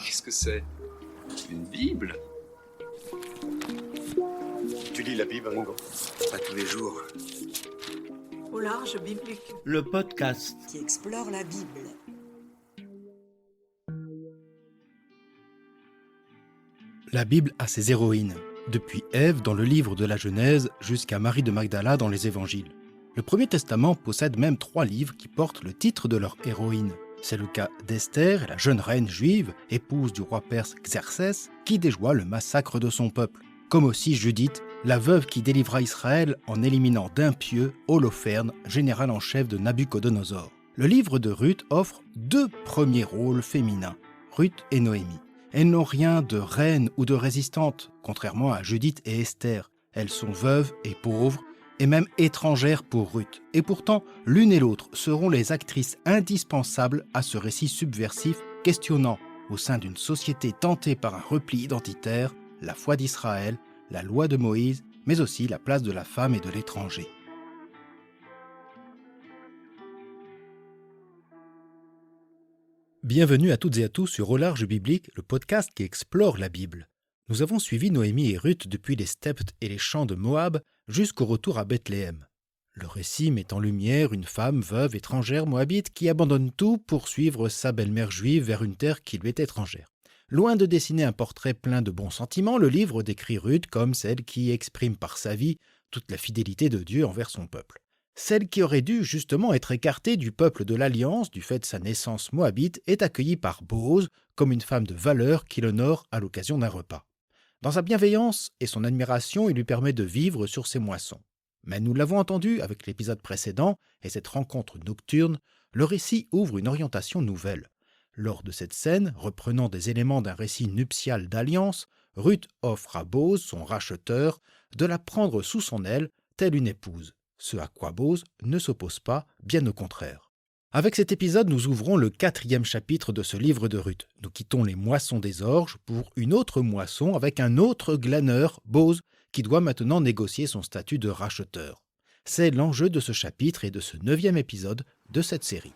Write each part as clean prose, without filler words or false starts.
Qu'est-ce que c'est? Une Bible? Tu lis la Bible, Ringo? Pas tous les jours. Au large biblique. Le podcast. Qui explore la Bible. La Bible a ses héroïnes, depuis Ève dans le livre de la Genèse jusqu'à Marie de Magdala dans les évangiles. Le Premier Testament possède même 3 livres qui portent le titre de leur héroïne. C'est le cas d'Esther, la jeune reine juive, épouse du roi perse Xerxès, qui déjoua le massacre de son peuple. Comme aussi Judith, la veuve qui délivra Israël en éliminant d'impieux Holoferne, général en chef de Nabuchodonosor. Le livre de Ruth offre 2 premiers rôles féminins, Ruth et Noémie. Elles n'ont rien de reine ou de résistante, contrairement à Judith et Esther. Elles sont veuves et pauvres, et même étrangères pour Ruth. Et pourtant, l'une et l'autre seront les actrices indispensables à ce récit subversif questionnant, au sein d'une société tentée par un repli identitaire, la foi d'Israël, la loi de Moïse, mais aussi la place de la femme et de l'étranger. Bienvenue à toutes et à tous sur Au large biblique, le podcast qui explore la Bible. Nous avons suivi Noémie et Ruth depuis les steppes et les champs de Moab jusqu'au retour à Bethléem. Le récit met en lumière une femme veuve étrangère moabite qui abandonne tout pour suivre sa belle-mère juive vers une terre qui lui est étrangère. Loin de dessiner un portrait plein de bons sentiments, le livre décrit Ruth comme celle qui exprime par sa vie toute la fidélité de Dieu envers son peuple. Celle qui aurait dû justement être écartée du peuple de l'Alliance du fait de sa naissance moabite est accueillie par Bose comme une femme de valeur qui l'honore à l'occasion d'un repas. Dans sa bienveillance et son admiration, il lui permet de vivre sur ses moissons. Mais nous l'avons entendu avec l'épisode précédent et cette rencontre nocturne, le récit ouvre une orientation nouvelle. Lors de cette scène, reprenant des éléments d'un récit nuptial d'alliance, Ruth offre à Bose, son racheteur, de la prendre sous son aile, telle une épouse. Ce à quoi Bose ne s'oppose pas, bien au contraire. Avec cet épisode, nous ouvrons le 4e chapitre de ce livre de Ruth. Nous quittons les moissons des orges pour une autre moisson avec un autre glaneur, Bose, qui doit maintenant négocier son statut de racheteur. C'est l'enjeu de ce chapitre et de ce 9e épisode de cette série.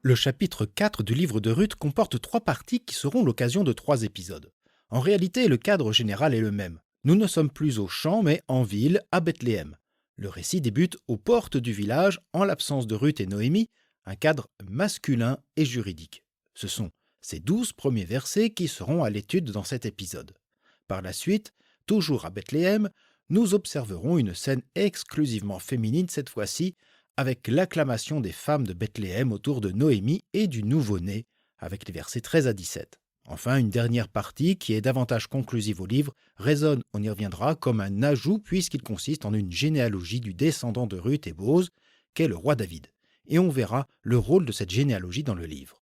Le chapitre 4 du livre de Ruth comporte 3 parties qui seront l'occasion de 3 épisodes. En réalité, le cadre général est le même. Nous ne sommes plus au champ, mais en ville, à Bethléem. Le récit débute aux portes du village, en l'absence de Ruth et Noémie, un cadre masculin et juridique. Ce sont ces 12 premiers versets qui seront à l'étude dans cet épisode. Par la suite, toujours à Bethléem, nous observerons une scène exclusivement féminine cette fois-ci, avec l'acclamation des femmes de Bethléem autour de Noémie et du nouveau-né, avec les versets 13 à 17. Enfin, une dernière partie, qui est davantage conclusive au livre, résonne, on y reviendra, comme un ajout puisqu'il consiste en une généalogie du descendant de Ruth et Bose, qu'est le roi David. Et on verra le rôle de cette généalogie dans le livre.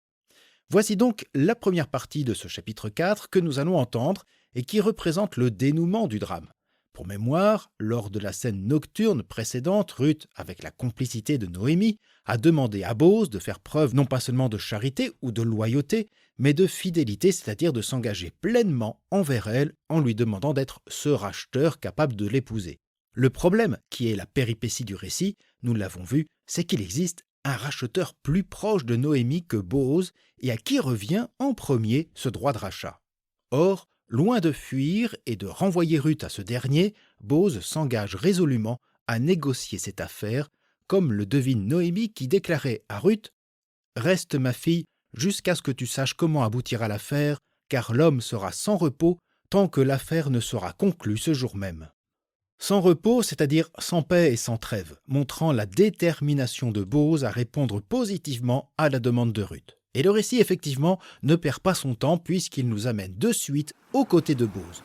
Voici donc la première partie de ce chapitre 4 que nous allons entendre et qui représente le dénouement du drame. Pour mémoire, lors de la scène nocturne précédente, Ruth, avec la complicité de Noémie, a demandé à Bose de faire preuve non pas seulement de charité ou de loyauté, mais de fidélité, c'est-à-dire de s'engager pleinement envers elle en lui demandant d'être ce racheteur capable de l'épouser. Le problème, qui est la péripétie du récit, nous l'avons vu, c'est qu'il existe un racheteur plus proche de Noémie que Bose et à qui revient en premier ce droit de rachat. Or, loin de fuir et de renvoyer Ruth à ce dernier, Bose s'engage résolument à négocier cette affaire, comme le devine Noémie qui déclarait à Ruth « Reste ma fille jusqu'à ce que tu saches comment aboutira l'affaire, car l'homme sera sans repos tant que l'affaire ne sera conclue ce jour même. » Sans repos, c'est-à-dire sans paix et sans trêve, montrant la détermination de Bose à répondre positivement à la demande de Ruth. Et le récit, effectivement, ne perd pas son temps puisqu'il nous amène de suite aux côtés de Bose.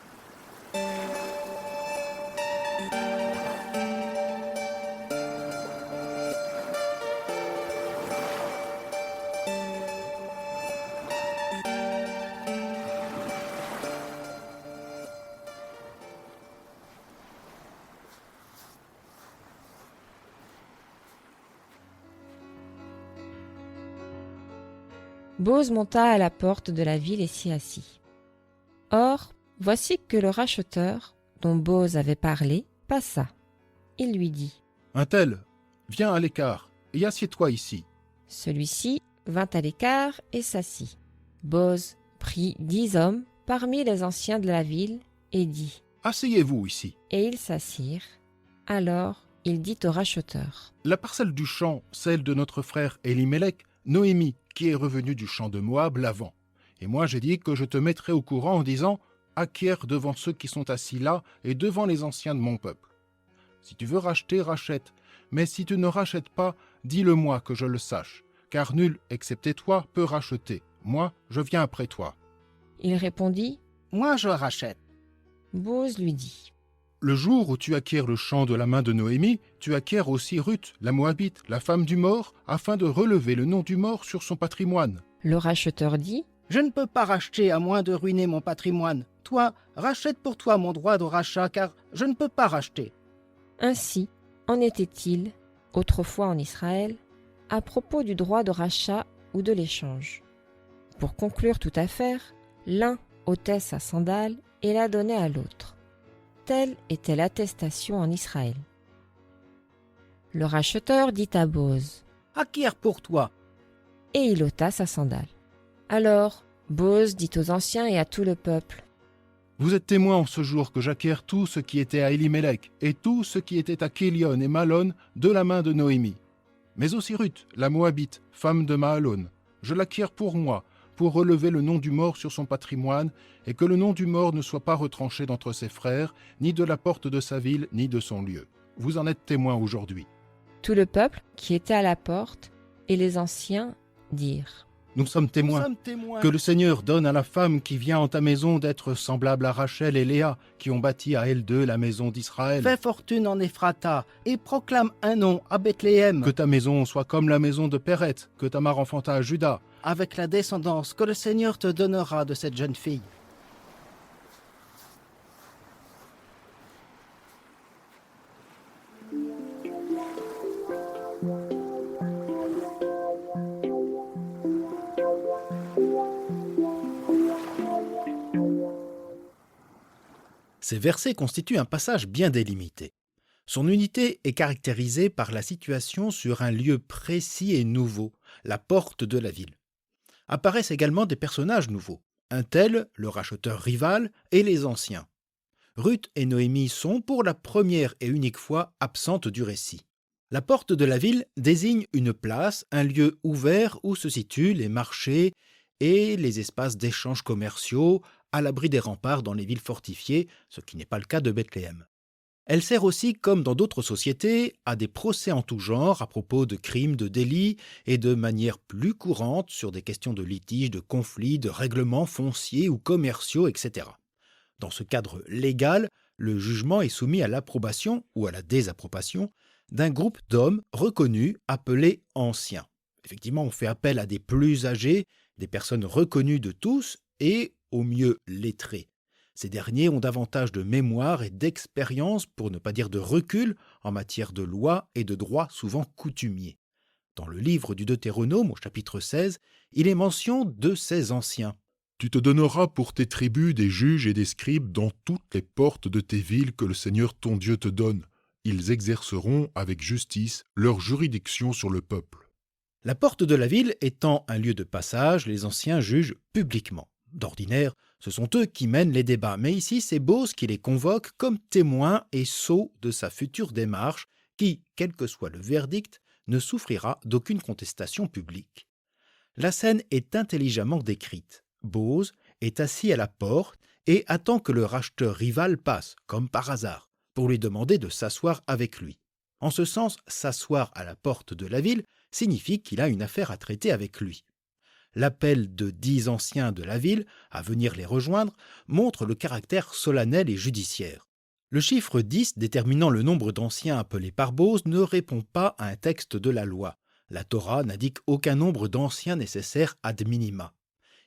Bose monta à la porte de la ville et s'y assit. Or, voici que le racheteur, dont Bose avait parlé, passa. Il lui dit « Un tel, viens à l'écart et assieds-toi ici. » Celui-ci vint à l'écart et s'assit. Bose prit 10 hommes parmi les anciens de la ville et dit « Asseyez-vous ici. » Et ils s'assirent. Alors il dit au racheteur La parcelle du champ, celle de notre frère Élimélec, Noémie, qui est revenue du champ de Moab, la vend. Et moi j'ai dit que je te mettrai au courant en disant « Acquiert devant ceux qui sont assis là et devant les anciens de mon peuple. Si tu veux racheter, rachète. Mais si tu ne rachètes pas, dis-le-moi que je le sache. Car nul, excepté toi, peut racheter. Moi, je viens après toi. » Il répondit Moi, je rachète. Bose lui dit Le jour où tu acquiers le champ de la main de Noémie, tu acquiers aussi Ruth, la Moabite, la femme du mort, afin de relever le nom du mort sur son patrimoine. Le racheteur dit Je ne peux pas racheter à moins de ruiner mon patrimoine. Toi, rachète pour toi mon droit de rachat, car je ne peux pas racheter. Ainsi en était-il, autrefois en Israël, à propos du droit de rachat ou de l'échange. Pour conclure toute affaire, l'un ôtait sa sandale et la donnait à l'autre. Telle était l'attestation en Israël. Le racheteur dit à Bose, Acquiert pour toi. et il ôta sa sandale. Alors Bose dit aux anciens et à tout le peuple, Vous êtes témoins en ce jour que j'acquiers tout ce qui était à Élimélec et tout ce qui était à Kélion et Malon de la main de Noémie. Mais aussi Ruth, la Moabite, femme de Mahalon, je l'acquiers pour moi, pour relever le nom du mort sur son patrimoine, et que le nom du mort ne soit pas retranché d'entre ses frères, ni de la porte de sa ville, ni de son lieu. Vous en êtes témoins aujourd'hui. tout le peuple qui était à la porte et les anciens dirent, Nous sommes témoins. Que le Seigneur donne à la femme qui vient en ta maison d'être semblable à Rachel et Léa, qui ont bâti à elles deux la maison d'Israël. Fais fortune en Ephrata et proclame un nom à Bethléem. Que ta maison soit comme la maison de Péreth, que Tamar enfanta à Juda. Avec la descendance que le Seigneur te donnera de cette jeune fille. Ces versets constituent un passage bien délimité. Son unité est caractérisée par la situation sur un lieu précis et nouveau, la porte de la ville. Apparaissent également des personnages nouveaux, un tel, le racheteur rival, et les anciens. Ruth et Noémie sont, pour la première et unique fois, absentes du récit. La porte de la ville désigne une place, un lieu ouvert où se situent les marchés et les espaces d'échanges commerciaux, à l'abri des remparts dans les villes fortifiées, ce qui n'est pas le cas de Bethléem. Elle sert aussi, comme dans d'autres sociétés, à des procès en tout genre à propos de crimes, de délits et de manière plus courante sur des questions de litiges, de conflits, de règlements fonciers ou commerciaux, etc. Dans ce cadre légal, le jugement est soumis à l'approbation ou à la désapprobation d'un groupe d'hommes reconnus appelés anciens. Effectivement, on fait appel à des plus âgés, des personnes reconnues de tous et au mieux lettrés. Ces derniers ont davantage de mémoire et d'expérience, pour ne pas dire de recul, en matière de loi et de droit souvent coutumiers. Dans le livre du Deutéronome, au chapitre 16, il est mention de ces anciens. « Tu te donneras pour tes tribus des juges et des scribes dans toutes les portes de tes villes que le Seigneur ton Dieu te donne. Ils exerceront avec justice leur juridiction sur le peuple. » La porte de la ville étant un lieu de passage, les anciens jugent publiquement. D'ordinaire, ce sont eux qui mènent les débats, mais ici c'est Bose qui les convoque comme témoins et sceaux de sa future démarche qui, quel que soit le verdict, ne souffrira d'aucune contestation publique. La scène est intelligemment décrite. Bose est assis à la porte et attend que le racheteur rival passe, comme par hasard, pour lui demander de s'asseoir avec lui. En ce sens, s'asseoir à la porte de la ville signifie qu'il a une affaire à traiter avec lui. L'appel de 10 anciens de la ville à venir les rejoindre montre le caractère solennel et judiciaire. Le chiffre 10 déterminant le nombre d'anciens appelés par Bose ne répond pas à un texte de la loi. La Torah n'indique aucun nombre d'anciens nécessaire ad minima.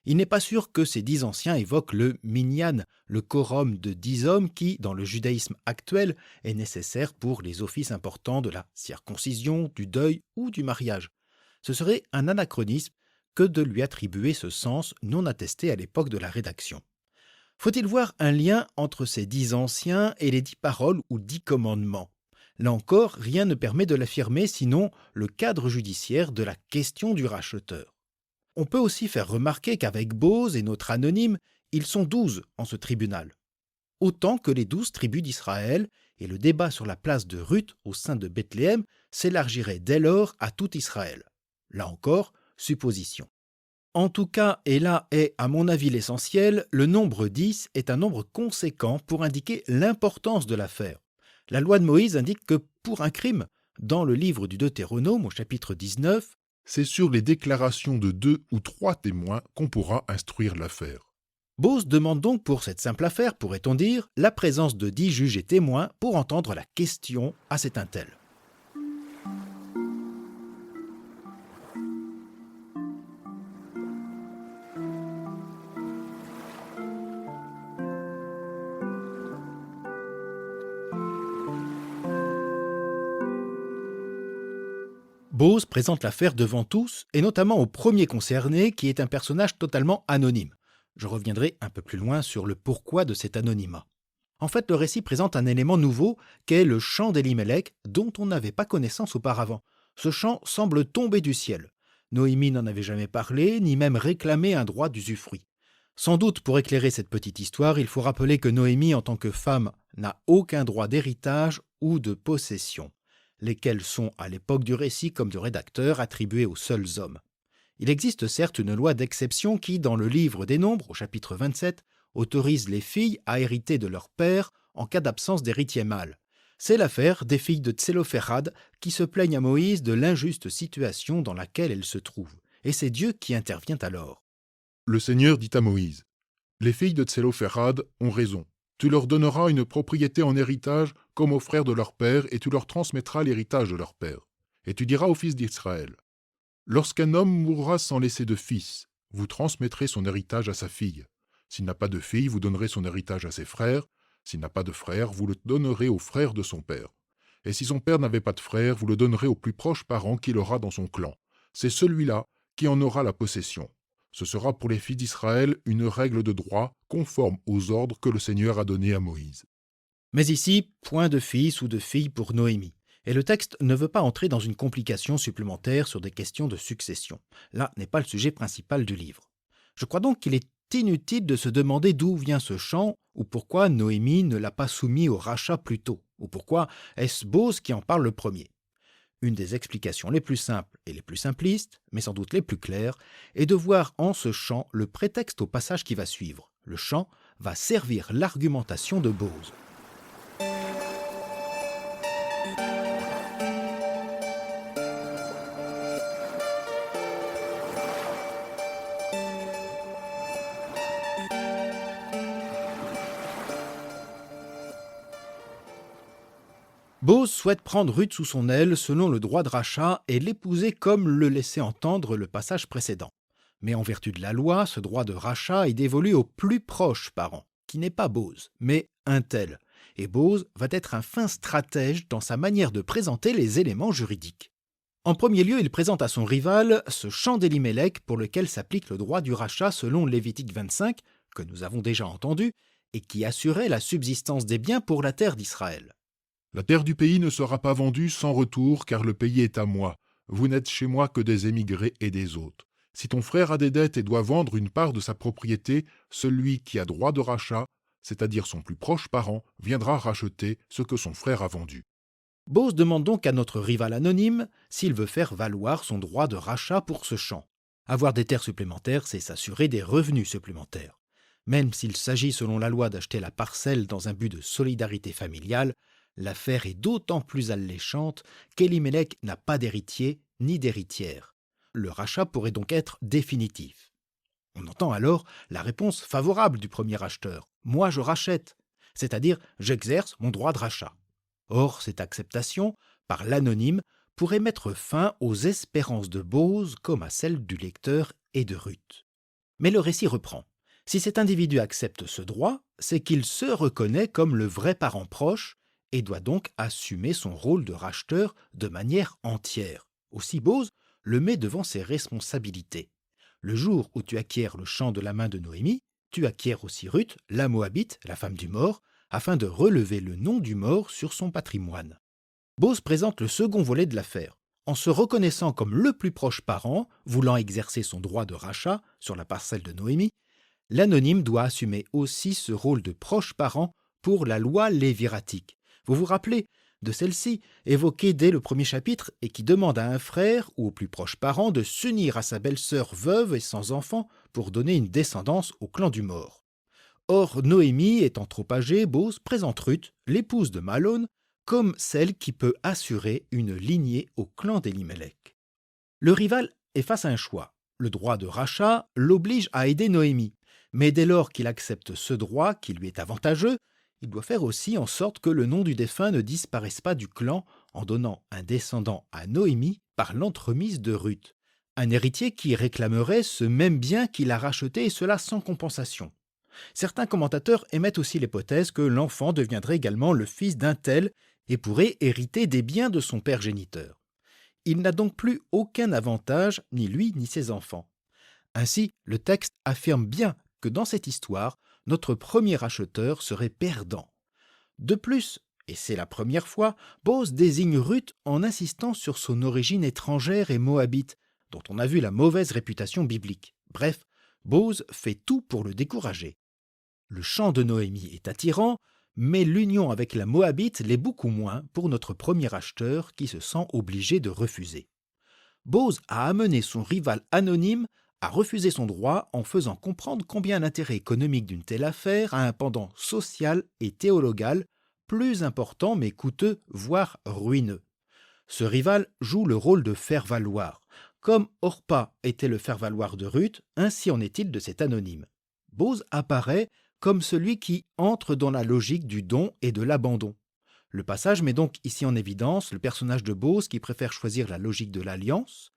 Il n'est pas sûr que ces 10 anciens évoquent le minyan, le quorum de 10 hommes qui, dans le judaïsme actuel, est nécessaire pour les offices importants de la circoncision, du deuil ou du mariage. Ce serait un anachronisme que de lui attribuer ce sens non attesté à l'époque de la rédaction. Faut-il voir un lien entre ces 10 anciens et les 10 paroles ou 10 commandements ? Là encore, rien ne permet de l'affirmer sinon le cadre judiciaire de la question du racheteur. On peut aussi faire remarquer qu'avec Boz et notre anonyme, ils sont 12 en ce tribunal. Autant que les 12 tribus d'Israël, et le débat sur la place de Ruth au sein de Bethléem s'élargirait dès lors à tout Israël. Là encore, supposition. En tout cas, et là est à mon avis l'essentiel, le nombre 10 est un nombre conséquent pour indiquer l'importance de l'affaire. La loi de Moïse indique que pour un crime, dans le livre du Deutéronome au chapitre 19, C'est sur les déclarations de 2 ou 3 témoins qu'on pourra instruire l'affaire. Boz demande donc pour cette simple affaire, pourrait-on dire, la présence de 10 juges et témoins pour entendre la question à cet intel. Boz présente l'affaire devant tous, et notamment au premier concerné, qui est un personnage totalement anonyme. Je reviendrai un peu plus loin sur le pourquoi de cet anonymat. En fait, le récit présente un élément nouveau, qu'est le chant d'Elimelech, dont on n'avait pas connaissance auparavant. Ce chant semble tomber du ciel. Noémie n'en avait jamais parlé, ni même réclamé un droit d'usufruit. Sans doute, pour éclairer cette petite histoire, il faut rappeler que Noémie, en tant que femme, n'a aucun droit d'héritage ou de possession, lesquels sont, à l'époque du récit comme du rédacteur, attribués aux seuls hommes. Il existe certes une loi d'exception qui, dans le livre des Nombres, au chapitre 27, autorise les filles à hériter de leur père en cas d'absence d'héritier mâle. C'est l'affaire des filles de Tsélopherad qui se plaignent à Moïse de l'injuste situation dans laquelle elles se trouvent, et c'est Dieu qui intervient alors. Le Seigneur dit à Moïse, « Les filles de Tsélopherad ont raison. Tu leur donneras une propriété en héritage comme aux frères de leur père, et tu leur transmettras l'héritage de leur père. Et tu diras aux fils d'Israël, lorsqu'un homme mourra sans laisser de fils, vous transmettrez son héritage à sa fille. S'il n'a pas de fille, vous donnerez son héritage à ses frères. S'il n'a pas de frère, vous le donnerez aux frères de son père. Et si son père n'avait pas de frère, vous le donnerez au plus proche parent qu'il aura dans son clan. C'est celui-là qui en aura la possession. Ce sera pour les filles d'Israël une règle de droit conforme aux ordres que le Seigneur a donnés à Moïse. » Mais ici, point de fils ou de fille pour Noémie. Et le texte ne veut pas entrer dans une complication supplémentaire sur des questions de succession. Là n'est pas le sujet principal du livre. Je crois donc qu'il est inutile de se demander d'où vient ce chant, ou pourquoi Noémie ne l'a pas soumis au rachat plus tôt, ou pourquoi est-ce Boz qui en parle le premier. Une des explications les plus simples et les plus simplistes, mais sans doute les plus claires, est de voir en ce chant le prétexte au passage qui va suivre. Le chant va servir l'argumentation de Boz. Boz souhaite prendre Ruth sous son aile selon le droit de rachat et l'épouser comme le laissait entendre le passage précédent. Mais en vertu de la loi, ce droit de rachat est dévolu au plus proche parent, qui n'est pas Boz, mais un tel. Et Boz va être un fin stratège dans sa manière de présenter les éléments juridiques. En premier lieu, il présente à son rival ce chant d'Elimelech pour lequel s'applique le droit du rachat selon Lévitique 25, que nous avons déjà entendu, et qui assurait la subsistance des biens pour la terre d'Israël. La terre du pays ne sera pas vendue sans retour, car le pays est à moi. Vous n'êtes chez moi que des émigrés et des hôtes. Si ton frère a des dettes et doit vendre une part de sa propriété, celui qui a droit de rachat, c'est-à-dire son plus proche parent, viendra racheter ce que son frère a vendu. Boz demande donc à notre rival anonyme s'il veut faire valoir son droit de rachat pour ce champ. Avoir des terres supplémentaires, c'est s'assurer des revenus supplémentaires. Même s'il s'agit selon la loi d'acheter la parcelle dans un but de solidarité familiale, l'affaire est d'autant plus alléchante qu'Elimelech n'a pas d'héritier ni d'héritière. Le rachat pourrait donc être définitif. On entend alors la réponse favorable du premier acheteur. « Moi, je rachète », c'est-à-dire « j'exerce mon droit de rachat ». Or, cette acceptation, par l'anonyme, pourrait mettre fin aux espérances de Boz comme à celles du lecteur et de Ruth. Mais le récit reprend. Si cet individu accepte ce droit, c'est qu'il se reconnaît comme le vrai parent proche et doit donc assumer son rôle de racheteur de manière entière. Aussi Boz le met devant ses responsabilités. Le jour où tu acquiers le champ de la main de Noémie, tu acquiers aussi Ruth, la Moabite, la femme du mort, afin de relever le nom du mort sur son patrimoine. Bose présente le second volet de l'affaire. En se reconnaissant comme le plus proche parent, voulant exercer son droit de rachat sur la parcelle de Noémie, l'anonyme doit assumer aussi ce rôle de proche parent pour la loi léviratique. Vous vous rappelez de celle-ci, évoquée dès le premier chapitre et qui demande à un frère ou au plus proche parent de s'unir à sa belle-sœur veuve et sans enfant pour donner une descendance au clan du mort. Or, Noémie étant trop âgée, Bose présente Ruth, l'épouse de Malone, comme celle qui peut assurer une lignée au clan d'Elimelech. Le rival est face à un choix. Le droit de rachat l'oblige à aider Noémie, mais dès lors qu'il accepte ce droit qui lui est avantageux, il doit faire aussi en sorte que le nom du défunt ne disparaisse pas du clan en donnant un descendant à Noémie par l'entremise de Ruth, un héritier qui réclamerait ce même bien qu'il a racheté et cela sans compensation. Certains commentateurs émettent aussi l'hypothèse que l'enfant deviendrait également le fils d'un tel et pourrait hériter des biens de son père géniteur. Il n'a donc plus aucun avantage, ni lui ni ses enfants. Ainsi, le texte affirme bien que dans cette histoire, notre premier acheteur serait perdant. De plus, et c'est la première fois, Bose désigne Ruth en insistant sur son origine étrangère et moabite, dont on a vu la mauvaise réputation biblique. Bref, Bose fait tout pour le décourager. Le chant de Noémie est attirant, mais l'union avec la Moabite l'est beaucoup moins pour notre premier acheteur qui se sent obligé de refuser. Bose a amené son rival anonyme à refuser son droit en faisant comprendre combien l'intérêt économique d'une telle affaire a un pendant social et théologal plus important mais coûteux, voire ruineux. Ce rival joue le rôle de faire-valoir. Comme Orpa était le faire-valoir de Ruth, ainsi en est-il de cet anonyme. Bose apparaît comme celui qui entre dans la logique du don et de l'abandon. Le passage met donc ici en évidence le personnage de Bose qui préfère choisir la logique de l'alliance.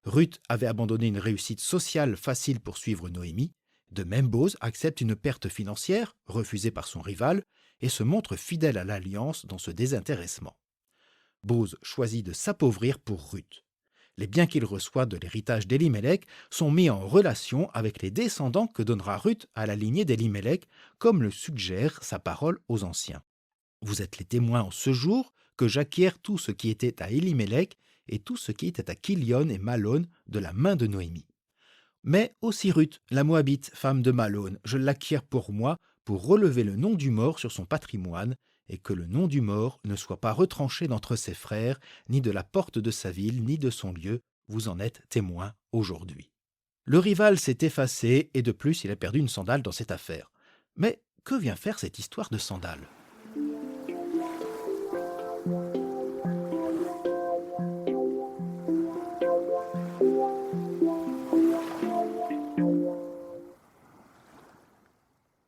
Ruth avait abandonné une réussite sociale facile pour suivre Noémie. De même, Bose accepte une perte financière, refusée par son rival, et se montre fidèle à l'alliance dans ce désintéressement. Bose choisit de s'appauvrir pour Ruth. Les biens qu'il reçoit de l'héritage d'Elimelech sont mis en relation avec les descendants que donnera Ruth à la lignée d'Elimelech, comme le suggère sa parole aux anciens. Vous êtes les témoins en ce jour que j'acquiers tout ce qui était à Elimelech et tout ce qui était à Kilion et Malone de la main de Noémie. Mais aussi Ruth, la Moabite, femme de Malone, je l'acquiers pour moi, pour relever le nom du mort sur son patrimoine, et que le nom du mort ne soit pas retranché d'entre ses frères, ni de la porte de sa ville, ni de son lieu, vous en êtes témoins aujourd'hui. Le rival s'est effacé, et de plus il a perdu une sandale dans cette affaire. Mais que vient faire cette histoire de sandales ?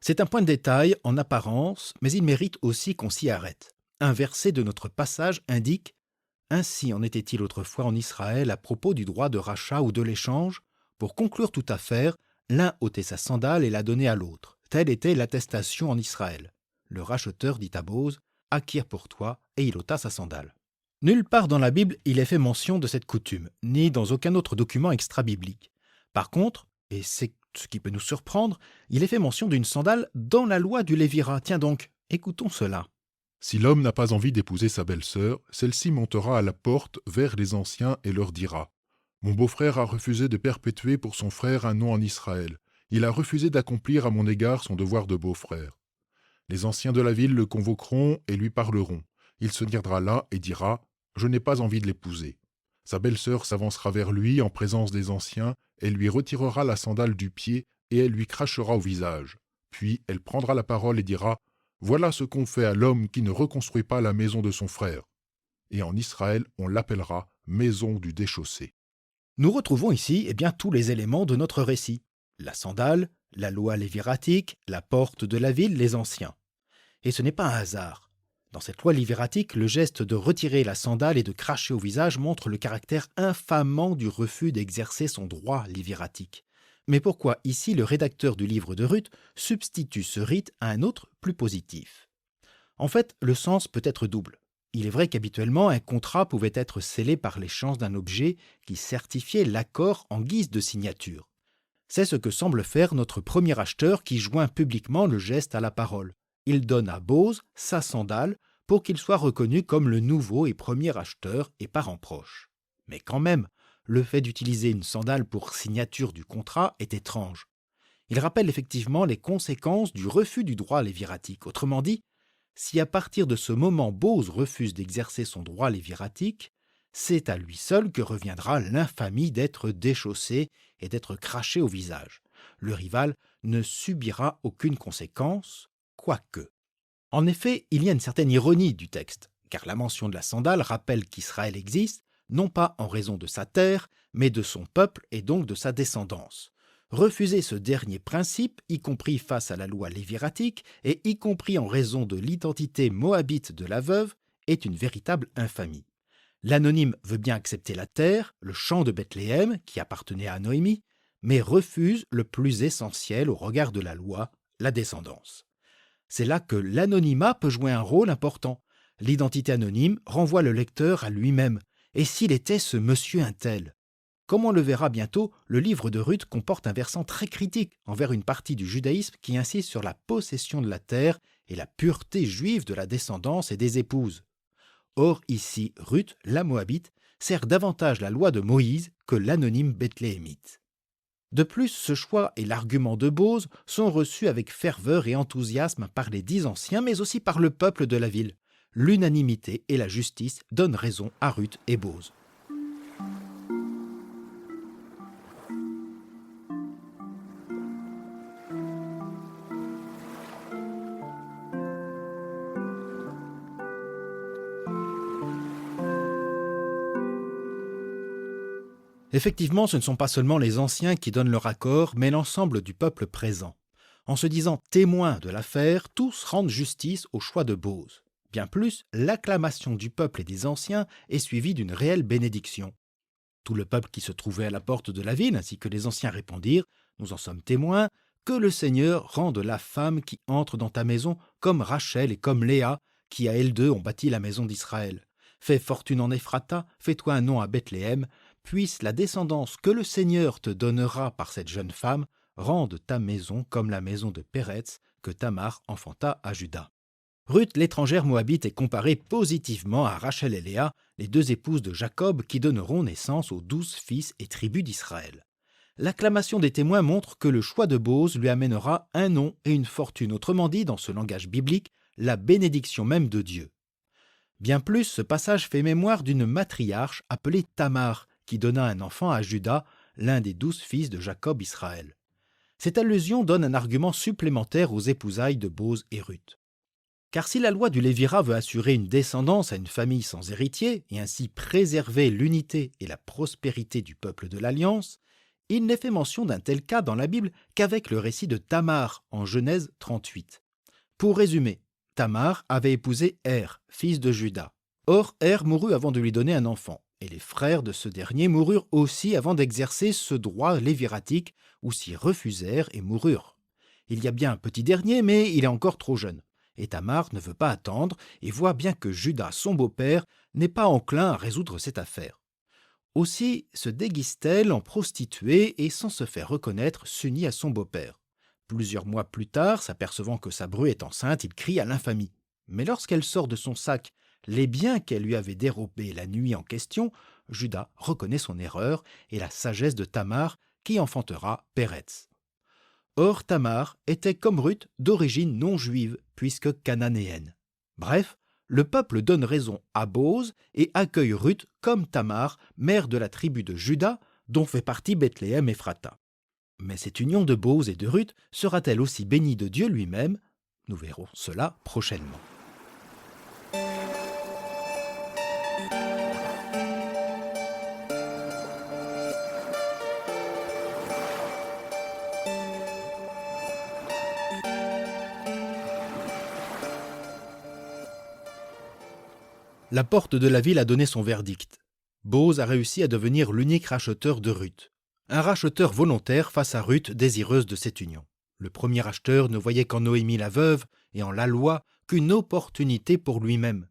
C'est un point de détail en apparence, mais il mérite aussi qu'on s'y arrête. Un verset de notre passage indique « Ainsi en était-il autrefois en Israël à propos du droit de rachat ou de l'échange. Pour conclure toute affaire, l'un ôtait sa sandale et la donnait à l'autre. Telle était l'attestation en Israël. Le racheteur dit à Bose « Acquiers pour toi » et il ôta sa sandale. Nulle part dans la Bible il est fait mention de cette coutume, ni dans aucun autre document extra-biblique. Par contre, et c'est ce qui peut nous surprendre, il est fait mention d'une sandale dans la loi du Lévirat. Tiens donc, écoutons cela. Si l'homme n'a pas envie d'épouser sa belle-sœur, celle-ci montera à la porte vers les anciens et leur dira « Mon beau-frère a refusé de perpétuer pour son frère un nom en Israël. Il a refusé d'accomplir à mon égard son devoir de beau-frère. Les anciens de la ville le convoqueront et lui parleront. Il se tiendra là et dira « Je n'ai pas envie de l'épouser ». Sa belle-sœur s'avancera vers lui en présence des anciens, elle lui retirera la sandale du pied et elle lui crachera au visage. Puis elle prendra la parole et dira « Voilà ce qu'on fait à l'homme qui ne reconstruit pas la maison de son frère. » Et en Israël, on l'appellera « maison du déchaussé ». Nous retrouvons ici tous les éléments de notre récit. La sandale, la loi léviratique, la porte de la ville, les anciens. Et ce n'est pas un hasard. Dans cette loi léviratique, le geste de retirer la sandale et de cracher au visage montre le caractère infamant du refus d'exercer son droit léviratique. Mais pourquoi ici le rédacteur du livre de Ruth substitue ce rite à un autre plus positif ? En fait, le sens peut être double. Il est vrai qu'habituellement, un contrat pouvait être scellé par l'échange d'un objet qui certifiait l'accord en guise de signature. C'est ce que semble faire notre premier acheteur qui joint publiquement le geste à la parole. Il donne à Bose sa sandale pour qu'il soit reconnu comme le nouveau et premier acheteur et parent proche. Mais quand même, le fait d'utiliser une sandale pour signature du contrat est étrange. Il rappelle effectivement les conséquences du refus du droit léviratique. Autrement dit, si à partir de ce moment Bose refuse d'exercer son droit léviratique, c'est à lui seul que reviendra l'infamie d'être déchaussé et d'être craché au visage. Le rival ne subira aucune conséquence, quoique. En effet, il y a une certaine ironie du texte, car la mention de la sandale rappelle qu'Israël existe, non pas en raison de sa terre, mais de son peuple et donc de sa descendance. Refuser ce dernier principe, y compris face à la loi léviratique et y compris en raison de l'identité moabite de la veuve, est une véritable infamie. L'anonyme veut bien accepter la terre, le champ de Bethléem, qui appartenait à Noémie, mais refuse le plus essentiel au regard de la loi, la descendance. C'est là que l'anonymat peut jouer un rôle important. L'identité anonyme renvoie le lecteur à lui-même. Et s'il était ce monsieur un tel ? Comme on le verra bientôt, le livre de Ruth comporte un versant très critique envers une partie du judaïsme qui insiste sur la possession de la terre et la pureté juive de la descendance et des épouses. Or ici, Ruth, la Moabite, sert davantage la loi de Moïse que l'anonyme bethléemite. De plus, ce choix et l'argument de Bose sont reçus avec ferveur et enthousiasme par les 10 anciens, mais aussi par le peuple de la ville. L'unanimité et la justice donnent raison à Ruth et Bose. Effectivement, ce ne sont pas seulement les anciens qui donnent leur accord, mais l'ensemble du peuple présent. En se disant témoins de l'affaire, tous rendent justice au choix de Bose. Bien plus, l'acclamation du peuple et des anciens est suivie d'une réelle bénédiction. Tout le peuple qui se trouvait à la porte de la ville, ainsi que les anciens répondirent « Nous en sommes témoins, que le Seigneur rende la femme qui entre dans ta maison comme Rachel et comme Léa, qui à elles deux ont bâti la maison d'Israël. Fais fortune en Ephrata, fais-toi un nom à Bethléem, puisse la descendance que le Seigneur te donnera par cette jeune femme rende ta maison comme la maison de Péretz que Tamar enfanta à Juda. » Ruth, l'étrangère moabite, est comparée positivement à Rachel et Léa, les 2 épouses de Jacob qui donneront naissance aux 12 fils et tribus d'Israël. L'acclamation des témoins montre que le choix de Bose lui amènera un nom et une fortune, autrement dit, dans ce langage biblique, la bénédiction même de Dieu. Bien plus, ce passage fait mémoire d'une matriarche appelée Tamar, qui donna un enfant à Juda, l'un des 12 fils de Jacob Israël. Cette allusion donne un argument supplémentaire aux épousailles de Bose et Ruth. Car si la loi du Lévirat veut assurer une descendance à une famille sans héritier et ainsi préserver l'unité et la prospérité du peuple de l'Alliance, il n'est fait mention d'un tel cas dans la Bible qu'avec le récit de Tamar en Genèse 38. Pour résumer, Tamar avait épousé Er, fils de Juda. Or, Er mourut avant de lui donner un enfant, et les frères de ce dernier moururent aussi avant d'exercer ce droit léviratique ou s'y refusèrent et moururent. Il y a bien un petit dernier, mais il est encore trop jeune. Et Tamar ne veut pas attendre et voit bien que Juda, son beau-père, n'est pas enclin à résoudre cette affaire. Aussi se déguise-t-elle en prostituée et sans se faire reconnaître s'unit à son beau-père. Plusieurs mois plus tard, s'apercevant que sa bru est enceinte, il crie à l'infamie. Mais lorsqu'elle sort de son sac les biens qu'elle lui avait dérobés la nuit en question, Juda reconnaît son erreur et la sagesse de Tamar qui enfantera Péretz. Or, Tamar était comme Ruth d'origine non juive, puisque cananéenne. Bref, le peuple donne raison à Bose et accueille Ruth comme Tamar, mère de la tribu de Juda, dont fait partie Bethléem Ephrata. Mais cette union de Bose et de Ruth sera-t-elle aussi bénie de Dieu lui-même ? Nous verrons cela prochainement. La porte de la ville a donné son verdict. Bose a réussi à devenir l'unique racheteur de Ruth. Un racheteur volontaire face à Ruth désireuse de cette union. Le premier acheteur ne voyait qu'en Noémie la veuve et en la loi qu'une opportunité pour lui-même.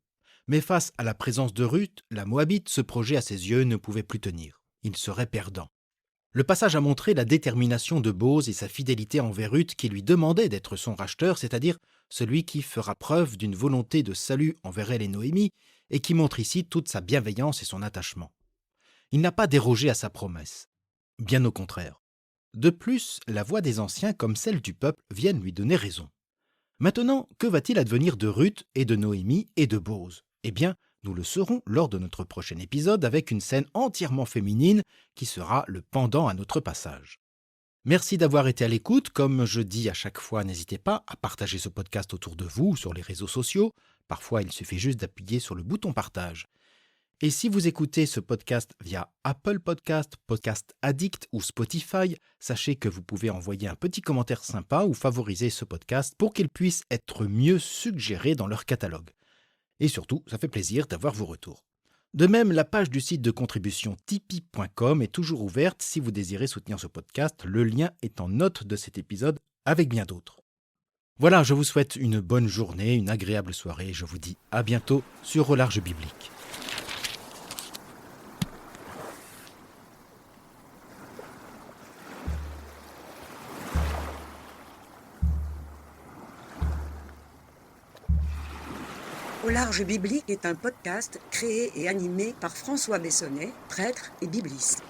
Mais face à la présence de Ruth, la Moabite, ce projet à ses yeux ne pouvait plus tenir. Il serait perdant. Le passage a montré la détermination de Boz et sa fidélité envers Ruth qui lui demandait d'être son racheteur, c'est-à-dire celui qui fera preuve d'une volonté de salut envers elle et Noémie, et qui montre ici toute sa bienveillance et son attachement. Il n'a pas dérogé à sa promesse. Bien au contraire. De plus, la voix des anciens comme celle du peuple viennent lui donner raison. Maintenant, que va-t-il advenir de Ruth et de Noémie et de Boz ? Eh bien, nous le saurons lors de notre prochain épisode avec une scène entièrement féminine qui sera le pendant à notre passage. Merci d'avoir été à l'écoute. Comme je dis à chaque fois, n'hésitez pas à partager ce podcast autour de vous, sur les réseaux sociaux. Parfois, il suffit juste d'appuyer sur le bouton partage. Et si vous écoutez ce podcast via Apple Podcast, Podcast Addict ou Spotify, sachez que vous pouvez envoyer un petit commentaire sympa ou favoriser ce podcast pour qu'il puisse être mieux suggéré dans leur catalogue. Et surtout, ça fait plaisir d'avoir vos retours. De même, la page du site de contribution tipeee.com est toujours ouverte si vous désirez soutenir ce podcast. Le lien est en note de cet épisode avec bien d'autres. Voilà, je vous souhaite une bonne journée, une agréable soirée. Je vous dis à bientôt sur Au Large Biblique. Au Large Biblique est un podcast créé et animé par François Bessonnet, prêtre et bibliste.